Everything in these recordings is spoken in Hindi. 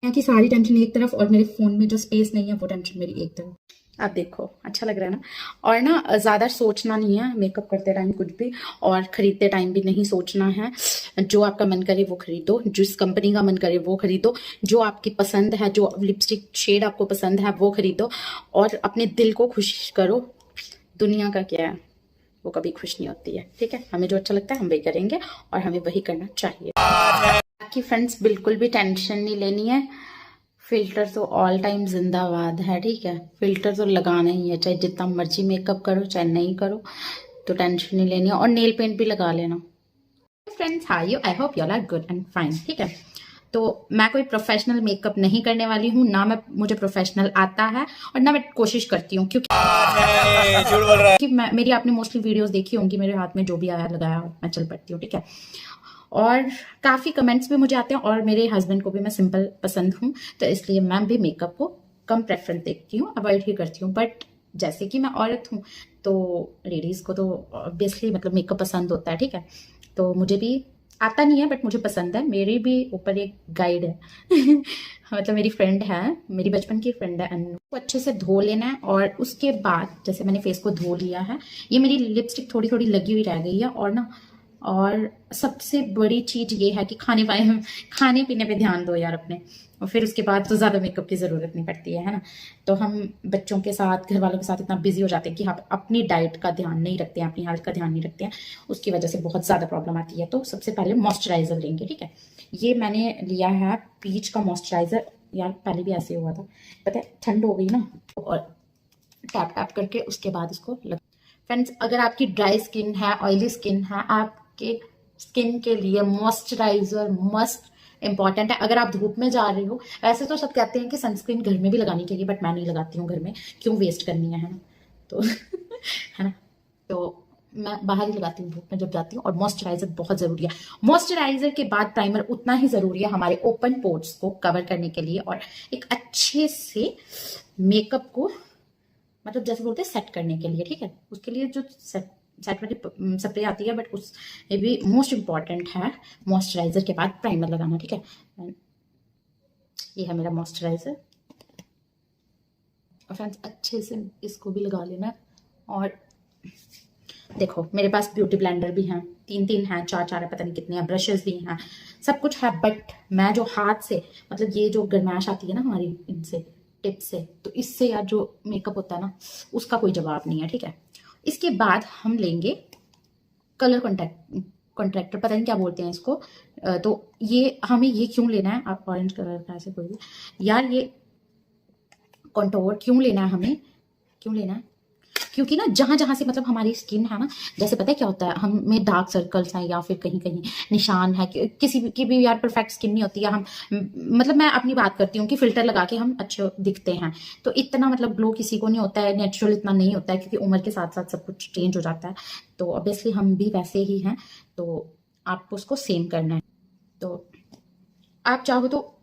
यहाँ की सारी टेंशन एक तरफ और मेरे फोन में जो स्पेस नहीं है वो टेंशन मेरी एक तरफ। आप देखो अच्छा लग रहा है ना। और ना ज़्यादा सोचना नहीं है मेकअप करते टाइम कुछ भी, और खरीदते टाइम भी नहीं सोचना है। जो आपका मन करे वो खरीदो, जिस कंपनी का मन करे वो खरीदो, जो आपकी पसंद है, जो लिपस्टिक शेड आपको पसंद है वो खरीदो, और अपने दिल को खुश करो। दुनिया का क्या है, वो कभी खुश नहीं होती है। ठीक है, हमें जो अच्छा लगता है हम वही करेंगे और हमें वही करना चाहिए। बाकी फ्रेंड्स बिल्कुल भी टेंशन नहीं लेनी है। फिल्टर तो ऑल टाइम जिंदाबाद है। ठीक है, फिल्टर तो लगाना ही है, चाहे जितना मर्जी मेकअप करो चाहे नहीं करो, तो टेंशन नहीं लेनी है। और नेल पेंट भी लगा लेना। Friends hi you, I hope you all are good and fine. ठीक है, तो मैं कोई प्रोफेशनल मेकअप नहीं करने वाली हूँ, ना मैं मुझे प्रोफेशनल आता है और ना मैं कोशिश करती हूँ, क्योंकि मेरी आपने मोस्टली वीडियोस देखी होंगी, मेरे हाथ में जो भी आया लगाया मैं चल पड़ती हूँ। ठीक है, और काफ़ी कमेंट्स भी मुझे आते हैं, और मेरे हस्बैंड को भी मैं सिंपल पसंद हूँ, तो इसलिए मैं भी मेकअप को कम प्रेफरेंस देखती हूँ, अवॉइड ही करती हूँ। बट जैसे कि मैं औरत हूँ तो लेडीज़ को तो ऑब्वियसली मतलब मेकअप पसंद होता है। ठीक है, तो मुझे भी आता नहीं है बट मुझे पसंद है। मेरी भी ऊपर एक गाइड है मतलब मेरी फ्रेंड है, मेरी बचपन की फ्रेंड है अनु। को अच्छे से धो लेना है, और उसके बाद जैसे मैंने फेस को धो लिया है, ये मेरी लिपस्टिक थोड़ी थोड़ी लगी हुई रह गई है, और ना और सबसे बड़ी चीज ये है कि खाने पीने पे ध्यान दो यार अपने, और फिर उसके बाद तो ज्यादा मेकअप की जरूरत नहीं पड़ती है ना। तो हम बच्चों के साथ घर वालों के साथ इतना बिजी हो जाते हैं कि हम अपनी डाइट का ध्यान नहीं रखते हैं, अपनी हेल्थ का ध्यान नहीं रखते हैं, उसकी वजह से बहुत ज्यादा प्रॉब्लम आती है। तो सबसे पहले मॉइस्चराइजर लेंगे। ठीक है, ये मैंने लिया है पीच का मॉइस्चराइजर। यार पहले भी ऐसे हुआ था, पता है ठंड हो गई ना, और टैप टैप करके उसके बाद इसको लग। फ्रेंड्स अगर आपकी ड्राई स्किन है, ऑयली स्किन है, आपके स्किन के लिए मॉइस्चराइजर मस्ट इंपॉर्टेंट है। अगर आप धूप में जा रहे हो, वैसे तो सब कहते हैं कि सनस्क्रीन घर में भी लगानी चाहिए, बट मैं नहीं लगाती हूँ घर में, क्यों वेस्ट करनी है ना। तो है ना, तो मैं बाहर ही लगाती हूँ धूप में जब जाती हूँ। और मॉइस्चराइजर बहुत जरूरी है। मॉइस्चराइजर के बाद प्राइमर उतना ही जरूरी है हमारे ओपन पोर्स को कवर करने के लिए, और एक अच्छे से मेकअप को मतलब जैसे बोलते हैं सेट करने के लिए। ठीक है, उसके लिए जो सेट वाली स्प्रे आती है, बट उस ये भी मोस्ट इम्पॉर्टेंट है मॉइस्चराइजर के बाद प्राइमर लगाना। ठीक है, ये है मेरा मॉइस्चराइजर, और फ्रेंड्स अच्छे से इसको भी लगा लेना। और देखो मेरे पास ब्यूटी ब्लेंडर भी हैं, तीन तीन हैं, चार चार है, पता नहीं कितने हैं, ब्रशेस भी हैं, सब कुछ है। बट मैं जो हाथ से मतलब ये जो गर्माश आती है ना हमारी इनसे टिप से, तो इससे यार जो मेकअप होता है ना उसका कोई जवाब नहीं है। ठीक है, इसके बाद हम लेंगे कलर कॉन्ट्रैक्टर, पता नहीं क्या बोलते हैं इसको। तो ये हमें ये क्यों लेना है, आप ऑरेंज कलर का ऐसे कोई भी यार, ये कॉन्टोर क्यों लेना है, हमें क्यों लेना है, क्योंकि ना जहां जहां से मतलब हमारी स्किन है ना, जैसे पता है क्या होता है, हम में डार्क सर्कल्स हैं या फिर कहीं कहीं निशान है, किसी की भी यार परफेक्ट स्किन नहीं होती है। हम मतलब मैं अपनी बात करती हूँ कि फिल्टर लगा के हम अच्छे दिखते हैं, तो इतना मतलब ग्लो किसी को नहीं होता है, नेचुरल इतना नहीं होता है, क्योंकि उम्र के साथ साथ सब कुछ चेंज हो जाता है। तो ऑब्वियसली हम भी वैसे ही हैं, तो आपको उसको सेम करना है। तो आप चाहो तो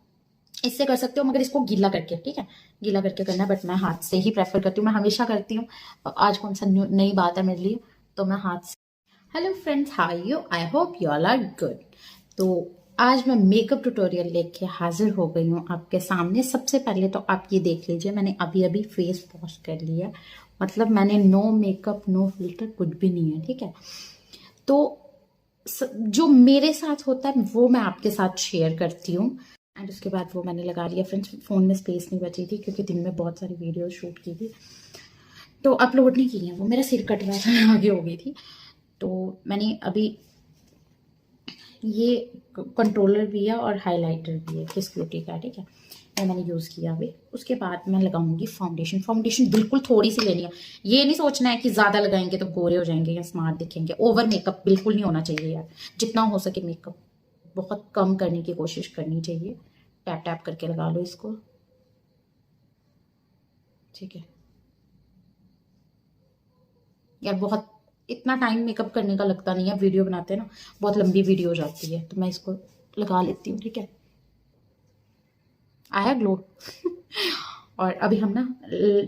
इससे कर सकते हो, मगर इसको गीला करके, ठीक है, गीला करके करना है। बट मैं हाथ से ही प्रेफर करती हूँ, मैं हमेशा करती हूँ, आज कौन सा नई बात है मेरे लिए, तो मैं हाथ से। Hello friends, how you, I hope you all are good. तो आज मैं मेकअप ट्यूटोरियल लेके हाजिर हो गई हूँ आपके सामने। सबसे पहले तो आप ये देख लीजिए, मैंने अभी अभी फेस वॉश कर लिया, मतलब मैंने नो मेकअप नो फिल्टर कुछ भी नहीं है। ठीक है, तो जो मेरे साथ होता है वो मैं आपके साथ शेयर करती हूँ। एंड उसके बाद वो मैंने लगा लिया। फ्रेंड्स फ़ोन में स्पेस नहीं बची थी, क्योंकि दिन में बहुत सारी वीडियो शूट की थी, तो अपलोड नहीं की है वो, मेरा सिर कट रहा था, आगे हो गई थी। तो मैंने अभी ये कंट्रोलर भी है और हाइलाइटर भी है किस ब्यूटी का। ठीक है, ये मैंने यूज़ किया अभी। उसके बाद मैं लगाऊंगी फाउंडेशन। फाउंडेशन बिल्कुल थोड़ी सी लेनी है, ये नहीं सोचना है कि ज़्यादा लगाएंगे तो गोरे हो जाएंगे या स्मार्ट दिखेंगे। ओवर मेकअप बिल्कुल नहीं होना चाहिए यार, जितना हो सके मेकअप बहुत कम करने की कोशिश करनी चाहिए। टैप टैप करके लगा लो इसको, ठीक है यार। बहुत इतना टाइम मेकअप करने का लगता नहीं है, वीडियो बनाते हैं ना बहुत लंबी वीडियो हो जाती है, तो मैं इसको लगा लेती हूँ। ठीक है, आया ग्लो और अभी हम ना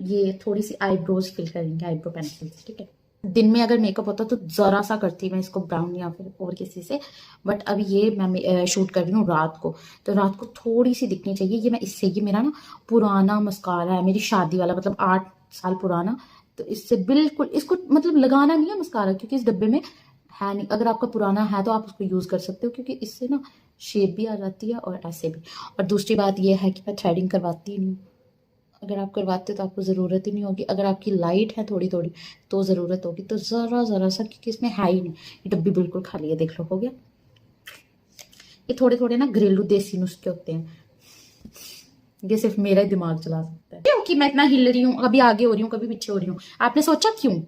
ये थोड़ी सी आईब्रोज फिल करेंगे, आईब्रो पेंसिल से। ठीक है, दिन में अगर मेकअप होता तो जरा सा करती मैं इसको ब्राउन या फिर और किसी से, बट अभी ये मैं शूट कर रही हूँ रात को, तो रात को थोड़ी सी दिखनी चाहिए। ये मैं इससे, ये मेरा ना पुराना मस्कारा है, मेरी शादी वाला, मतलब 8 साल पुराना। तो इससे बिल्कुल, इसको मतलब लगाना नहीं है मस्कारा, क्योंकि इस डब्बे में है नहीं। अगर आपका पुराना है तो आप उसको यूज कर सकते हो, क्योंकि इससे ना शेप भी आ जाती है और ऐसे भी। और दूसरी बात यह है कि मैं थ्रेडिंग करवाती ही नहीं हूँ। अगर आप करवाते हो तो आपको ज़रूरत ही नहीं होगी। अगर आपकी लाइट है थोड़ी थोड़ी तो ज़रूरत होगी, तो ज़रा ज़रा सा, क्योंकि इसमें है ही नहीं। ये डब्बी बिल्कुल खाली है, देख लो, हो गया। ये थोड़े थोड़े ना घरेलू देसी नुस्खे होते हैं, ये सिर्फ मेरा ही दिमाग चला सकता है। क्योंकि मैं इतना हिल रही हूँ, कभी आगे हो रही हूँ, कभी पीछे हो रही हूँ, आपने सोचा क्यों?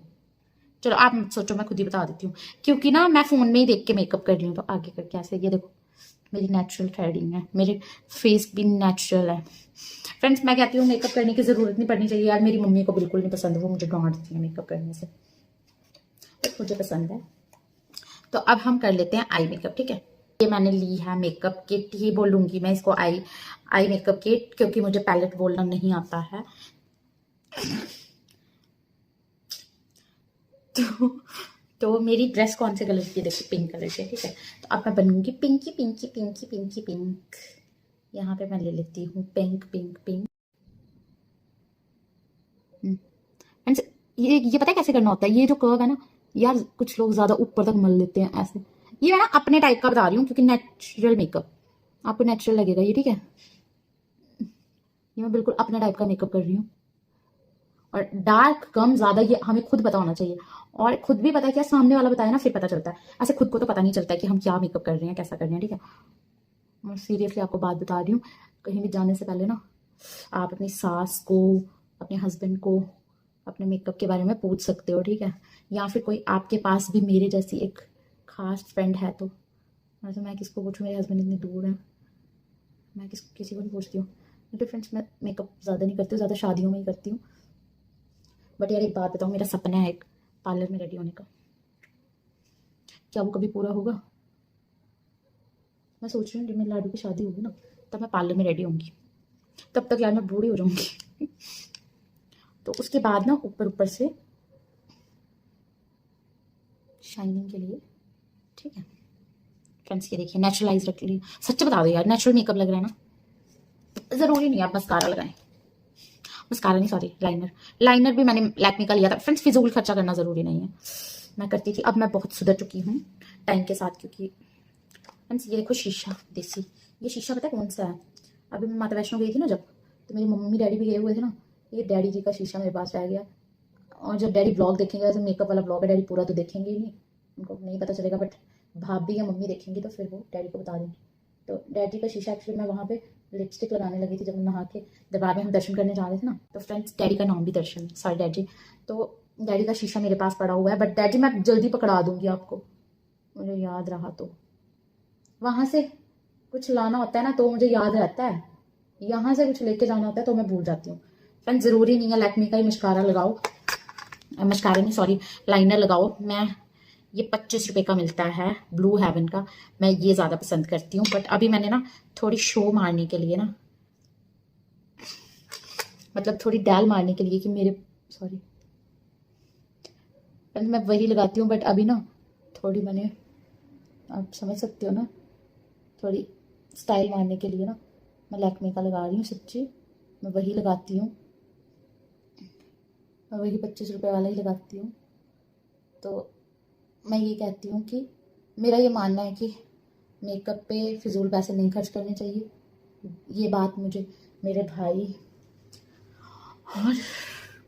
चलो आप मत सोचो, मैं खुद ही बता देती हूँ। क्योंकि ना मैं फोन में ही देख के मेकअप कर रही हूँ, तो आगे करके ऐसे, ये देखो मेरी नेचुरल थ्रेडिंग है, मेरे फेस भी नेचुरल है। फ्रेंड्स, मैं कहती हूँ मेकअप करने की जरूरत नहीं पड़नी चाहिए यार। मेरी मम्मी को बिल्कुल नहीं पसंद, वो मुझे डांटती है मेकअप करने से, बट मुझे पसंद है। तो अब हम कर लेते हैं आई मेकअप, ठीक है। ये मैंने ली है मेकअप किट, ही बोलूंगी मैं इसको, आई आई मेकअप किट, क्योंकि मुझे पैलेट बोलना नहीं आता है। तो तो मेरी ड्रेस कौन से कलर की है, देखो पिंक कलर की, ठीक है। तो अब मैं बनूंगी पिंकी पिंकी पिंकी पिंकी पिंक। यहाँ पे मैं ले लेती हूँ पिंक पिंक पिंक। फ्रेंड्स, ये पता है कैसे करना होता है? ये जो कर्व है ना यार, कुछ लोग ज्यादा ऊपर तक मल लेते हैं ऐसे। ये मैं ना अपने टाइप का बता रही हूँ, क्योंकि नेचुरल मेकअप आपको नेचुरल लगेगा ये, ठीक है। ये मैं बिल्कुल अपने टाइप का मेकअप कर रही हूँ। और डार्क कम ज्यादा ये हमें खुद पता होना चाहिए, और खुद भी पता है क्या सामने वाला बताया ना, फिर पता चलता है। ऐसे खुद को तो पता नहीं चलता है कि हम क्या मेकअप कर रहे हैं, कैसा कर रहे हैं, ठीक है। मैं सीरियसली आपको बात बता रही हूँ, कहीं भी जाने से पहले ना आप अपनी सास को, अपने हस्बैंड को अपने मेकअप के बारे में पूछ सकते हो, ठीक है। या फिर कोई आपके पास भी मेरे जैसी एक खास फ्रेंड है तो, वैसे मैं किसको पूछूँ, मेरे हस्बैंड इतने दूर हैं, मैं किसी को नहीं पूछती हूँ। तो फ्रेंड्स, मैं मेकअप ज़्यादा नहीं करती हूँ, ज़्यादा शादियों में ही करती हूँ। बट यार एक बात बताऊँ, मेरा सपना है एक पार्लर में रेडी होने का, क्या वो कभी पूरा होगा? मैं सोच रही हूँ जब मेरी लाडू की शादी होगी ना, तब मैं पार्लर में रेडी होंगी। तब तक यार मैं बूढ़ी हो जाऊंगी। तो उसके बाद ना ऊपर ऊपर से शाइनिंग के लिए, ठीक है। फ्रेंड्स, ये देखिए नेचुरलाइज रख ली। सच्च बता दो यार, नेचुरल मेकअप लग रहा है ना। जरूरी नहीं आप मस्कारा लगाएं, मस्कारा नहीं सॉरी, लाइनर। लाइनर भी मैंने लैक्मे का लिया था। फ्रेंड्स, फिजूल खर्चा करना जरूरी नहीं है, मैं करती थी। अब मैं बहुत सुधर चुकी हूँ टाइम के साथ, क्योंकि फ्रेंड्स ये देखो शीशा देसी, ये शीशा पता है कौन सा है? अभी मैं माता वैष्णो गई थी ना जब, तो मेरी मम्मी डैडी भी गए हुए थे ना, ये डैडी जी का शीशा मेरे पास रह गया। और जब डैडी ब्लॉग देखेंगे, वैसे मेकअप वाला ब्लॉग है, डैडी पूरा तो देखेंगे ही नहीं, उनको नहीं पता चलेगा, बट भाभी या मम्मी देखेंगी तो फिर वो डैडी को बता देंगे। तो डैडी का शीशा एक्चुअली मैं वहाँ पे लिपस्टिक लगाने लगी थी जब नहा के दरबार में हम दर्शन करने जा रहे थे ना। तो फ्रेंड्स, डैडी का नाम भी दर्शन, सॉरी डैडी। तो डैडी का शीशा मेरे पास पड़ा हुआ है, बट डैडी मैं जल्दी पकड़ा दूंगी आपको, मुझे याद रहा तो। वहां से कुछ लाना होता है ना तो मुझे याद रहता है, यहाँ से कुछ लेके जाना होता है तो मैं भूल जाती हूँ। फ्रेंड्स, जरूरी नहीं है लैक्मे का ही मस्कारा लगाओ, मस्कारा नहीं सॉरी, लाइनर लगाओ। मैं ये 25 रुपए का मिलता है ब्लू हेवन का, मैं ये ज़्यादा पसंद करती हूँ। बट अभी मैंने ना थोड़ी शो मारने के लिए ना, मतलब थोड़ी डैल मारने के लिए कि मेरे, सॉरी मैं वही लगाती हूँ, बट अभी ना थोड़ी मैंने, आप समझ सकते हो ना, थोड़ी स्टाइल मारने के लिए ना मैं लैक्मे का लगा रही हूँ। सच्ची मैं वही लगाती हूँ, मैं वही 25 रुपए वाला ही लगाती हूँ। तो मैं ये कहती हूँ कि मेरा ये मानना है कि मेकअप पे फिजूल पैसे नहीं खर्च करने चाहिए। ये बात मुझे मेरे भाई, और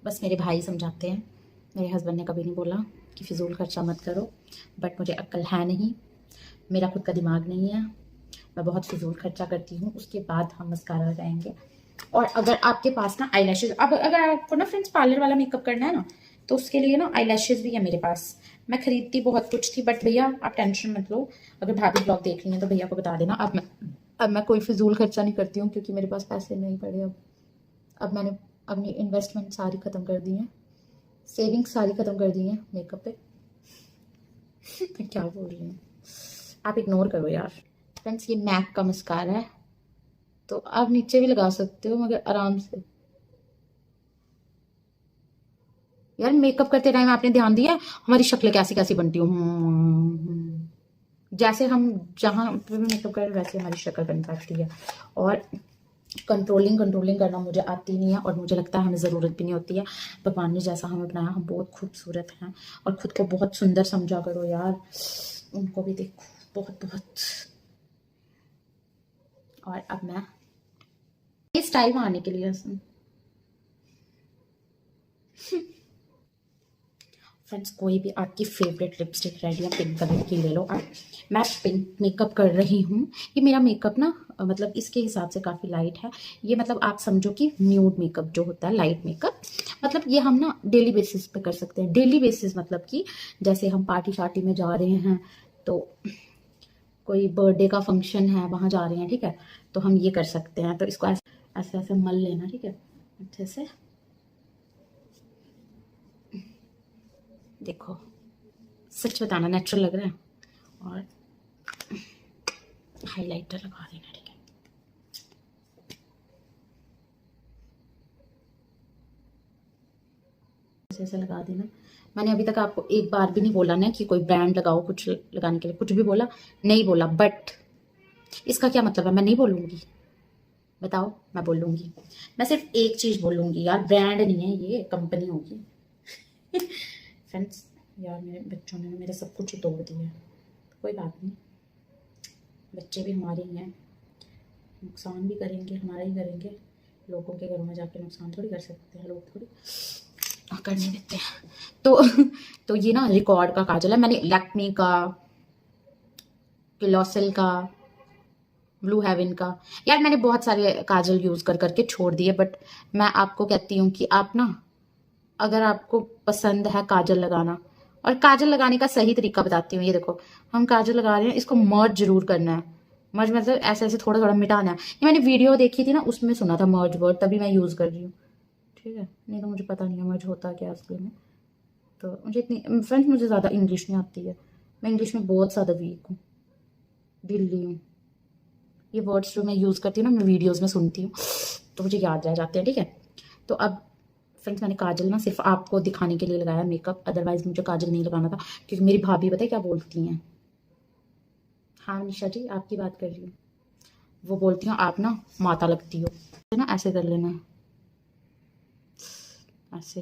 बस मेरे भाई समझाते हैं, मेरे हस्बैंड ने कभी नहीं बोला कि फिजूल खर्चा मत करो। बट मुझे अक्ल है नहीं, मेरा खुद का दिमाग नहीं है, मैं बहुत फिजूल खर्चा करती हूँ। उसके बाद हम मस्कारा लगाएंगे। और अगर आपके पास ना आई लैशेज, अब अगर आपको ना फ्रेंड्स पार्लर वाला मेकअप करना है ना, तो उसके लिए ना आई लैशेज भी है मेरे पास। मैं खरीदती बहुत कुछ थी, बट भैया आप टेंशन मत लो, अगर भाभी ब्लॉग देख रही हैं तो भैया को बता देना। अब मैं कोई फिजूल खर्चा नहीं करती हूँ, क्योंकि मेरे पास पैसे नहीं पड़े। अब मैंने अपनी इन्वेस्टमेंट सारी ख़त्म कर दी है, सेविंग सारी ख़त्म कर दी है मेकअप पे। मैं क्या बोल रही हूँ, आप इग्नोर करो यार। फ्रेंड्स, ये मैक का मस्कारा है, तो आप नीचे भी लगा सकते हो मगर आराम से। यार मेकअप करते टाइम आपने ध्यान दिया हमारी शक्ल कैसी कैसी बनती हो, जैसे हम जहाँ पे भी मेकअप करें वैसे हमारी शक्ल बन पाती है। और कंट्रोलिंग करना मुझे आती नहीं है और मुझे लगता है हमें ज़रूरत भी नहीं होती है। भगवान ने जैसा हमें बनाया हम बहुत खूबसूरत हैं और खुद को बहुत सुंदर समझा करो यार, उनको भी देखो बहुत बहुत। और अब मैं इस स्टाइल में आने के लिए फ्रेंड्स कोई भी आपकी फेवरेट लिपस्टिक रेडी है पिंक कलर की ले लो आप। मैं पिंक मेकअप कर रही हूँ। ये मेरा मेकअप ना मतलब इसके हिसाब से काफ़ी लाइट है। ये मतलब आप समझो कि न्यूड मेकअप जो होता है, लाइट मेकअप, मतलब ये हम ना डेली बेसिस पे कर सकते हैं। डेली बेसिस मतलब कि जैसे हम पार्टी शार्टी में जा रहे हैं, तो कोई बर्थडे का फंक्शन है वहाँ जा रहे हैं, ठीक है, तो हम ये कर सकते हैं। तो इसको ऐसे ऐसे मल लेना, ठीक है, अच्छे से। देखो सच बताना नेचुरल लग रहा है। और हाइलाइटर लगा देना, ठीक है। ऐसे ऐसे लगा देना। मैंने अभी तक आपको एक बार भी नहीं बोला ना कि कोई ब्रांड लगाओ कुछ लगाने के लिए, कुछ भी बोला नहीं बोला। बट इसका क्या मतलब है, मैं नहीं बोलूँगी, बताओ, मैं बोलूँगी। मैं सिर्फ एक चीज़ बोलूँगी यार, ब्रांड नहीं है ये, कंपनी होगी। फ्रेंड्स यार मेरे बच्चों ने मेरा सब कुछ तोड़ दिया है। कोई बात नहीं, बच्चे भी हमारे ही हैं, नुकसान भी करेंगे, हमारा ही करेंगे। लोगों के घरों में जाके नुकसान थोड़ी कर सकते हैं, लोग थोड़ी करने देते हैं। तो ये ना रिकॉर्ड का काजल है, मैंने लैक्मे का, क्लोसेल का, ब्लू हेवन का, यार मैंने बहुत सारे काजल यूज़ कर करके छोड़ दिए। बट मैं आपको कहती हूँ कि आप ना, अगर आपको पसंद है काजल लगाना, और काजल लगाने का सही तरीका बताती हूँ। ये देखो हम काजल लगा रहे हैं, इसको मर्ज जरूर करना है। मर्ज मतलब ऐसे ऐसे थोड़ा थोड़ा मिटाना है। ये मैंने वीडियो देखी थी ना, उसमें सुना था मर्ज वर्ड, तभी मैं यूज़ कर रही हूँ, ठीक है। नहीं तो मुझे पता नहीं है मर्ज होता क्या उसके में। तो मुझे इतनी फ्रेंड्स, मुझे ज़्यादा इंग्लिश नहीं आती है, मैं इंग्लिश में बहुत ज़्यादा वीक हूँ, ढिल्ली हूँ। ये वर्ड्स जो मैं यूज़ करती हूँ ना, मैं वीडियोज़ में सुनती हूँ तो मुझे याद रह जाते हैं, ठीक है। तो अब फ्रेंड्स मैंने काजल ना सिर्फ आपको दिखाने के लिए लगाया मेकअप, अदरवाइज मुझे काजल नहीं लगाना था, क्योंकि मेरी भाभी पता है क्या बोलती हैं। हाँ निशा जी आपकी बात कर रही हूँ। वो बोलती हैं आप ना माता लगती हो, है ना, ऐसे कर लेना, ऐसे।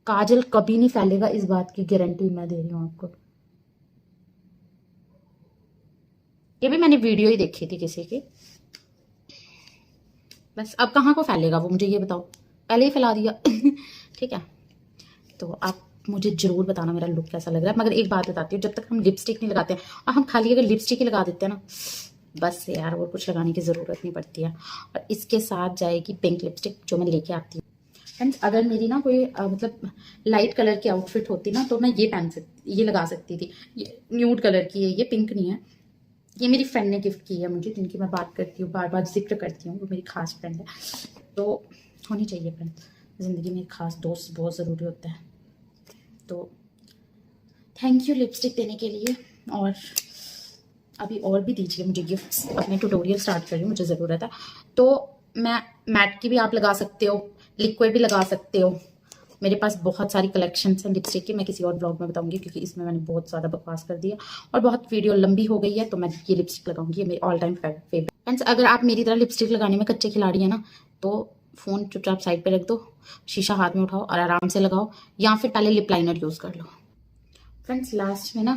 काजल कभी नहीं फैलेगा, इस बात की गारंटी मैं दे रही हूँ आपको। ये भी मैंने वीडियो ही देखी थी किसी की। बस अब कहाँ को फैलेगा वो, मुझे ये बताओ, पहले ही फैला दिया। ठीक है, तो आप मुझे जरूर बताना मेरा लुक कैसा लग रहा है। मगर एक बात बताती हूँ, जब तक हम लिपस्टिक नहीं लगाते हैं, और हम खाली अगर लिपस्टिक ही लगा देते हैं ना, बस यार और कुछ लगाने की ज़रूरत नहीं पड़ती है। और इसके साथ जाएगी पिंक लिपस्टिक जो मैं लेके आती हूँ। फ्रेंड्स अगर मेरी ना कोई मतलब लाइट कलर की आउटफिट होती ना, तो मैं ये पहन सकती, ये लगा सकती थी। ये न्यूड कलर की है, ये पिंक नहीं है। ये मेरी फ्रेंड ने गिफ्ट की है मुझे, जिनकी मैं बात करती हूँ, बार बार जिक्र करती हूँ, वो मेरी खास फ्रेंड है। तो होनी चाहिए फ्रेंड, ज़िंदगी में खास दोस्त बहुत ज़रूरी होता है। तो थैंक यू लिपस्टिक देने के लिए, और अभी और भी दीजिए मुझे गिफ्ट्स। अपने ट्यूटोरियल स्टार्ट कर रही हूँ, मुझे ज़रूरत है। तो मैं मैट की भी आप लगा सकते हो, लिक्विड भी लगा सकते हो। मेरे पास बहुत सारी कलेक्शंस हैं लिपस्टिक की, मैं किसी और ब्लॉग में बताऊंगी, क्योंकि इसमें मैंने बहुत ज़्यादा बकवास कर दिया और बहुत वीडियो लंबी हो गई है। तो मैं ये लिपस्टिक लगाऊंगी, ये मेरी ऑल टाइम फेवरेट। फ्रेंड्स अगर आप मेरी तरह लिपस्टिक लगाने में कच्चे खिलाड़ी हैं ना, तो फ़ोन चुपचाप साइड पे रख दो, शीशा हाथ में उठाओ और आराम से लगाओ, या फिर पहले लिप लाइनर यूज़ कर लो। फ्रेंड्स लास्ट में ना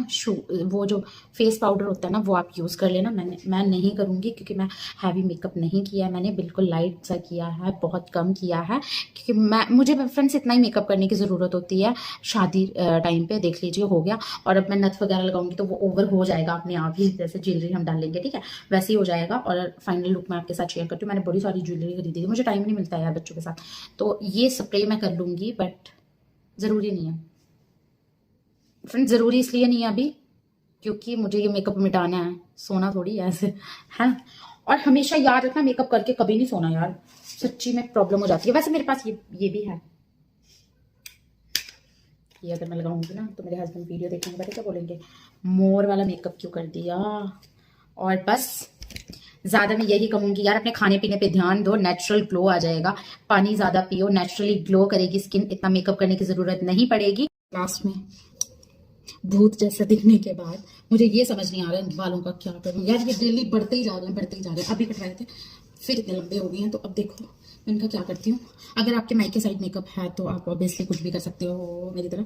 वो जो फेस पाउडर होता है ना, वो आप यूज़ कर लेना। मैं नहीं करूँगी, क्योंकि मैं हैवी मेकअप नहीं किया है, मैंने बिल्कुल लाइट सा किया है, बहुत कम किया है। क्योंकि मुझे फ्रेंड्स इतना ही मेकअप करने की ज़रूरत होती है शादी टाइम पे, देख लीजिए हो गया। और अब मैं नथ वगैरह लगाऊंगी तो वो ओवर हो जाएगा अपने आप ही, जैसे ज्वेलरी हम डालेंगे, ठीक है, वैसे ही हो जाएगा। और फाइनल लुक मैं आपके साथ शेयर करती हूँ। मैंने बड़ी सारी ज्वेलरी खरीदी थी, मुझे टाइम नहीं मिलता है यार बच्चों के साथ, तो ये स्प्रे मैं कर लूँगी, बट ज़रूरी नहीं है फ्रेंड, ज़रूरी इसलिए नहीं है अभी क्योंकि मुझे ये मेकअप मिटाना है, सोना थोड़ी ऐसे है। और हमेशा याद रखना, मेकअप करके कभी नहीं सोना यार, सच्ची में प्रॉब्लम हो जाती है। वैसे मेरे पास ये भी है, ये अगर मैं लगाऊंगी ना तो मेरे हस्बैंड वीडियो देखेंगे, पता क्या बोलेंगे, मोर वाला मेकअप क्यों कर दिया। और बस ज्यादा मैं यही कहूंगी यार, अपने खाने पीने पे ध्यान दो, नेचुरल ग्लो आ जाएगा। पानी ज्यादा पियो, नेचुरली ग्लो करेगी स्किन, इतना मेकअप करने की जरूरत नहीं पड़ेगी। लास्ट में भूत जैसा दिखने के बाद मुझे ये समझ नहीं आ रहा है बालों का क्या करूं यार। ये डेली बढ़ते ही जा रहे हैं, बढ़ते ही जा रहे हैं। अभी कटवाए थे, फिर इतने लंबे हो गए हैं। तो अब देखो मैं इनका क्या करती हूँ। अगर आपके माइके साइड मेकअप है तो आप ऑब्वियसली कुछ भी कर सकते हो मेरी तरह,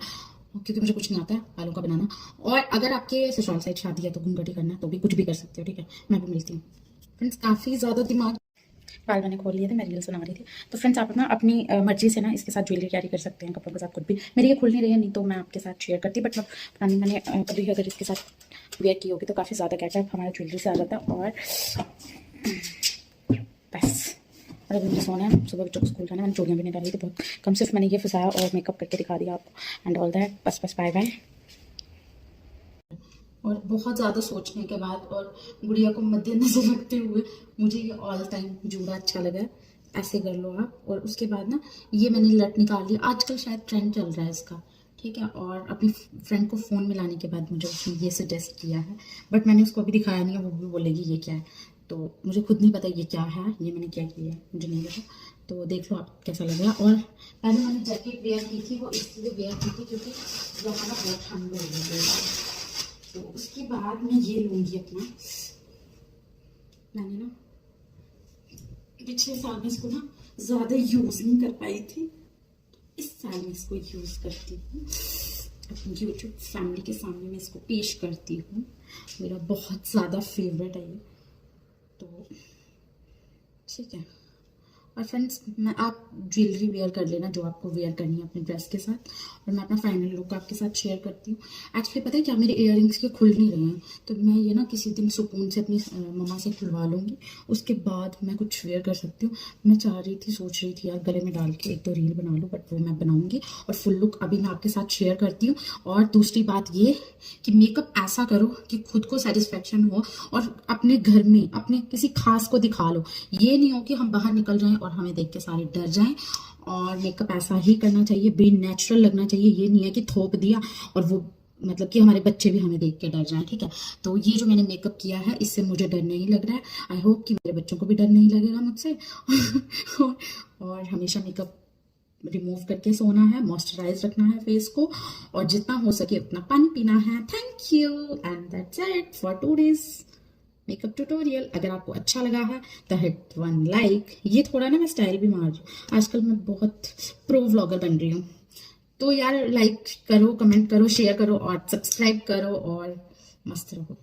क्योंकि मुझे कुछ नहीं आता है बालों का बनाना। और अगर आपके ससुराल साइड शादी है तो घूंघटी करना है तो भी कुछ भी कर सकते हो, ठीक है। मैं भी मिलती हूँ फ्रेंड्स। काफ़ी ज़्यादा दिमाग बाल मैंने खोल लिए थे, मैं रील्स बना रही थी। तो फ्रेंड्स आप ना अपनी मर्जी से ना इसके साथ ज्वेलरी कैरी कर सकते हैं, कपड़ों के साथ कुछ भी। मेरी ये खुल नहीं रही है, नहीं तो मैं आपके साथ शेयर करती, बट पता नहीं मैंने कभी अगर इसके साथ वेयर की होगी तो काफ़ी ज़्यादा कैचअप हमारा ज्वेलरी से आ जाता है। और बस अगर मुझे सोना है, सुबह बच्चों को स्कूल जाना है, मैंने चूड़ियाँ भी नहीं डाली थी बहुत कम, सिर्फ मैंने ये फंसाया और मेकअप करके दिखा दिया आपको एंड ऑल दैट। बस बस बाय बाय। और बहुत ज़्यादा सोचने के बाद और गुड़िया को मद्देनजर रखते हुए मुझे ये ऑल टाइम जूड़ा अच्छा लगा है। ऐसे कर लो आप। और उसके बाद ना ये मैंने लट निकाल लिया, आजकल शायद ट्रेंड चल रहा है इसका, ठीक है। और अपनी फ्रेंड को फ़ोन मिलाने के बाद मुझे उसने ये सजेस्ट किया है, बट मैंने उसको अभी दिखाया नहीं है, वो भी बोलेगी ये क्या है। तो मुझे खुद नहीं पता ये क्या है, ये मैंने क्या किया है मुझे नहीं पता। तो देख लो आप कैसा लग रहा है। और पहले मैंने जैकेट वेयर की थी, वो इसलिए वेयर की थी क्योंकि यहाँ ना बहुत ठंड हो रही है। तो उसके बाद मैं ये लूँगी अपना, मैंने ना पिछले साल में इसको ना ज़्यादा यूज़ नहीं कर पाई थी, इस साल में इसको यूज़ करती हूँ। अपनी यूट्यूब फैमिली के सामने मैं इसको पेश करती हूँ। मेरा बहुत ज़्यादा फेवरेट है ये, तो ठीक है। और फ्रेंड्स मैं आप ज्वेलरी वेयर कर लेना जो आपको वेयर करनी है अपने ड्रेस के साथ, और मैं अपना फाइनल लुक आपके साथ शेयर करती हूँ। एक्चुअली पता है क्या, मेरे इयररिंग्स के खुल नहीं रहे हैं, तो मैं ये ना किसी दिन सुकून से अपनी मम्मा से खुलवा लूँगी, उसके बाद मैं कुछ वेयर कर सकती हूँ। मैं चाह रही थी, सोच रही थी यार गले में डाल के एक तो रील बना लूँ, बट वो मैं बनाऊँगी और फुल लुक अभी मैं आपके साथ शेयर करती हूँ। और दूसरी बात ये कि मेकअप ऐसा करो कि खुद को सेटिस्फेक्शन हो और अपने घर में अपने किसी खास को दिखा लो। ये नहीं हो कि हम बाहर निकल जाएं और हमें देख के सारे डर जाएं। और मेकअप ऐसा ही करना चाहिए, बी नेचुरल लगना चाहिए। ये नहीं है कि थोप दिया और वो मतलब कि हमारे बच्चे भी हमें देख के डर जाएं, ठीक है। तो ये जो मैंने मेकअप किया है इससे मुझे डर नहीं लग रहा है। आई होप कि मेरे बच्चों को भी डर नहीं लगेगा मुझसे। और हमेशा मेकअप रिमूव करके सोना है, मॉइस्चराइज रखना है फेस को, और जितना हो सके उतना पानी पीना है। Thank you and that's it for today's makeup tutorial. अगर आपको अच्छा लगा है तो हिट 1 लाइक। ये थोड़ा ना मैं स्टाइल भी मार रही हूँ, आजकल मैं बहुत प्रो व्लॉगर बन रही हूँ, तो यार लाइक करो, कमेंट करो, शेयर करो और सब्सक्राइब करो और मस्त रहो।